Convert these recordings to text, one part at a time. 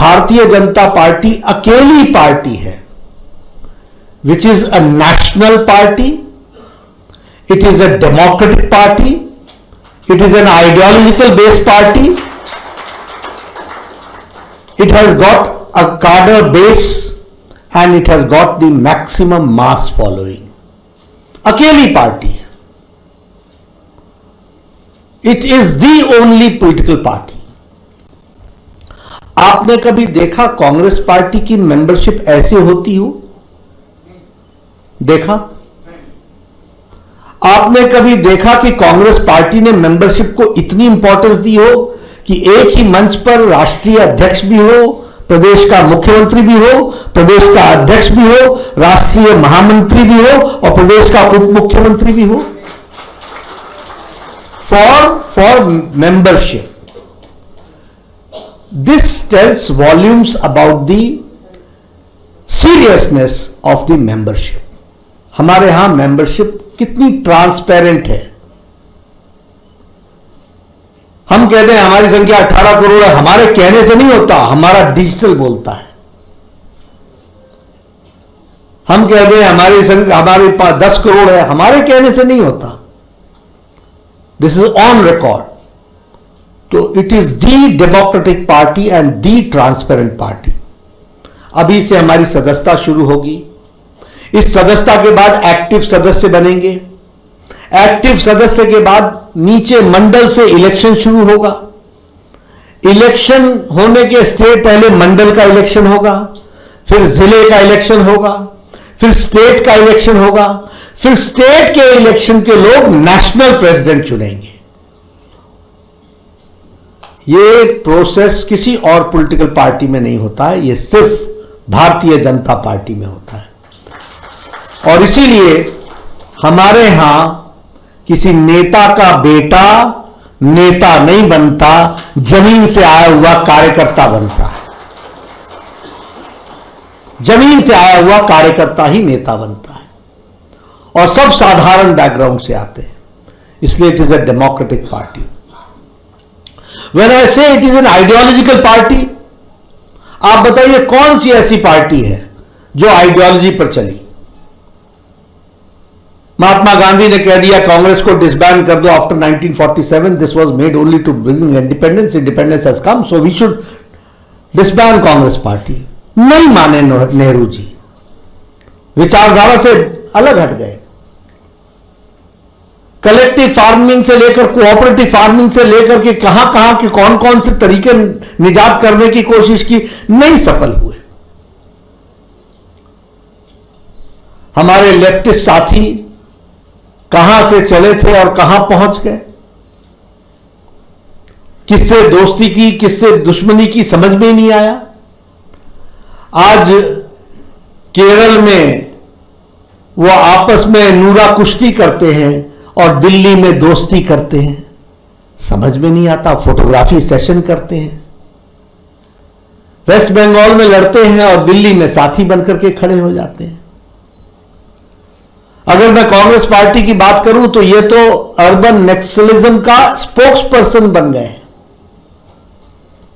Bharatiya Janata party अकेली party है which is a national party, it is a democratic party, it is an ideological based party, it has got a cadre base and it has got the maximum mass following. अकेली party है. It is the only political party. आपने कभी देखा Congress party की membership ऐसे होती हो? देखा? आपने कभी देखा कि कांग्रेस पार्टी ने मेंबरशिप को इतनी इंपॉर्टेंस दी हो कि एक ही मंच पर राष्ट्रीय अध्यक्ष भी हो, प्रदेश का मुख्यमंत्री भी हो, प्रदेश का अध्यक्ष भी हो, राष्ट्रीय महामंत्री भी हो और प्रदेश का उप मुख्यमंत्री भी हो for membership? This tells volumes about the seriousness of the membership. हमारे यहां मेंबरशिप कितनी ट्रांसपेरेंट है. हम कहते हैं हमारी संख्या 18 करोड़ है. हमारे कहने से नहीं होता, हमारा डिजिटल बोलता है. हम कहते हैं हमारे पास 10 करोड़ है. हमारे कहने से नहीं होता. This is on record. तो it is the democratic party and the transparent party. अभी से हमारी सदस्यता शुरू होगी. इस सदस्यता के बाद एक्टिव सदस्य बनेंगे. एक्टिव सदस्य के बाद नीचे मंडल से इलेक्शन शुरू होगा. इलेक्शन होने के स्टेट पहले मंडल का इलेक्शन होगा, फिर जिले का इलेक्शन होगा, फिर स्टेट का इलेक्शन होगा, फिर स्टेट के इलेक्शन के लोग नेशनल प्रेसिडेंट चुनेंगे. ये प्रोसेस किसी और पॉलिटिकल पार्टी में नहीं होता है. ये सिर्फ भारतीय जनता पार्टी में होता है. और इसीलिए हमारे यहां किसी नेता का बेटा नेता नहीं बनता, जमीन से आया हुआ कार्यकर्ता बनता है. जमीन से आया हुआ कार्यकर्ता ही नेता बनता है और सब साधारण बैकग्राउंड से आते हैं. इसलिए it is a democratic party. When I say it is an ideological party, आप बताइए कौन सी ऐसी पार्टी है जो आइडियोलॉजी पर चली? महात्मा गांधी ने कह दिया कांग्रेस को डिसबैंड कर दो after 1947. This was made only to bring independence. Independence has come, so we should disband Congress party. नहीं माने नेहरू जी, विचारधारा से अलग हट गए. कलेक्टिव फार्मिंग से लेकर कोऑपरेटिव फार्मिंग से लेकर के कहां के कौन कौन से तरीके निजात करने की कोशिश की, नहीं सफल हुए. हमारे लेफ्टिस्ट साथी कहां से चले थे और कहां पहुंच गए. किससे दोस्ती की, किससे दुश्मनी की, समझ में नहीं आया. आज केरल में वो आपस में नूरा कुश्ती करते हैं और दिल्ली में दोस्ती करते हैं. समझ में नहीं आता. फोटोग्राफी सेशन करते हैं. वेस्ट बंगाल में लड़ते हैं और दिल्ली में साथी बनकर के खड़े हो जाते हैं. अगर मैं कांग्रेस पार्टी की बात करूं तो ये तो अर्बन नक्सलिज्म का स्पोक्स पर्सन बन गए,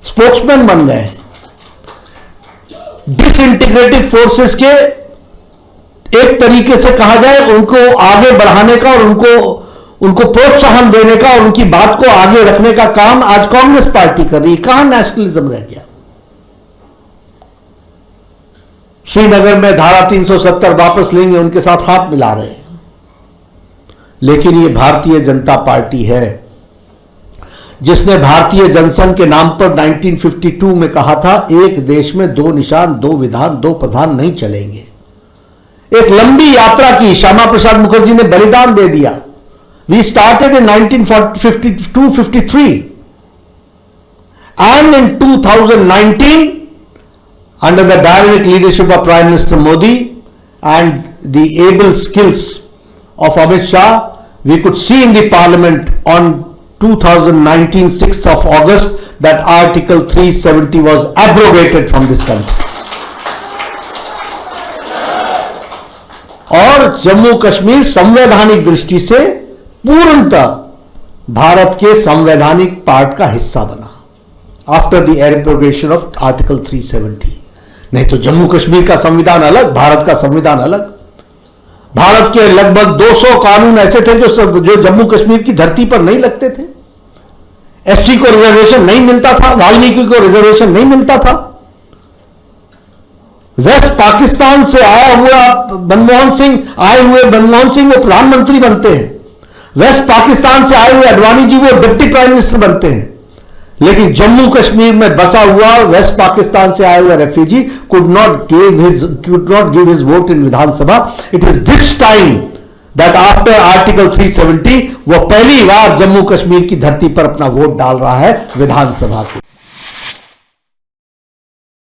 स्पोक्समैन बन गए. डिसइंटीग्रेटिव फोर्सेस के एक तरीके से कहा जाए उनको आगे बढ़ाने का और उनको प्रोत्साहन देने का और उनकी बात को आगे रखने का काम आज कांग्रेस पार्टी कर रही है. कहां नेशनलिज्म रह गया? श्रीनगर में धारा 370 वापस लेंगे, उनके साथ हाथ मिला रहे हैं. लेकिन ये भारतीय जनता पार्टी है जिसने भारतीय जनसंघ के नाम पर 1952 में कहा था एक देश में दो निशान, दो विधान, दो प्रधान नहीं चलेंगे. एक लंबी यात्रा की. श्यामा प्रसाद मुखर्जी ने बलिदान दे दिया. We started in 1952-53 and in 2019 under the dynamic leadership of Prime Minister Modi and the able skills of Amit Shah, we could see in the Parliament on 2019 6th of August that Article 370 was abrogated from this country. और जम्मू कश्मीर संवैधानिक दृष्टि से पूर्णतः भारत के संवैधानिक part का हिस्सा बना. After the abrogation of article 370। नहीं तो जम्मू कश्मीर का संविधान अलग, भारत का संविधान अलग। भारत के लगभग 200 कानून ऐसे थे जो जम्मू कश्मीर की धरती पर नहीं लगते थे। एससी को रिजर्वेशन नहीं मिलता था, वाल्मीकि को रिजर्वेशन नहीं मिलता था। वेस्ट पाकिस्तान से आए हुए मनमोहन सिंह वो प्रधानमंत्री बनते हैं। वेस्ट पाकिस्तान से आए हुए अडवाणी जी वो डिप्टी प्राइम मिनिस्टर बनते हैं। लेकिन जम्मू कश्मीर में बसा हुआ वेस्ट पाकिस्तान से आया हुआ refugee could not give his vote in Vidhan Sabha. It is this time that after article 370 वो पहली बार जम्मू कश्मीर की धरती पर अपना वोट डाल रहा है विधानसभा को।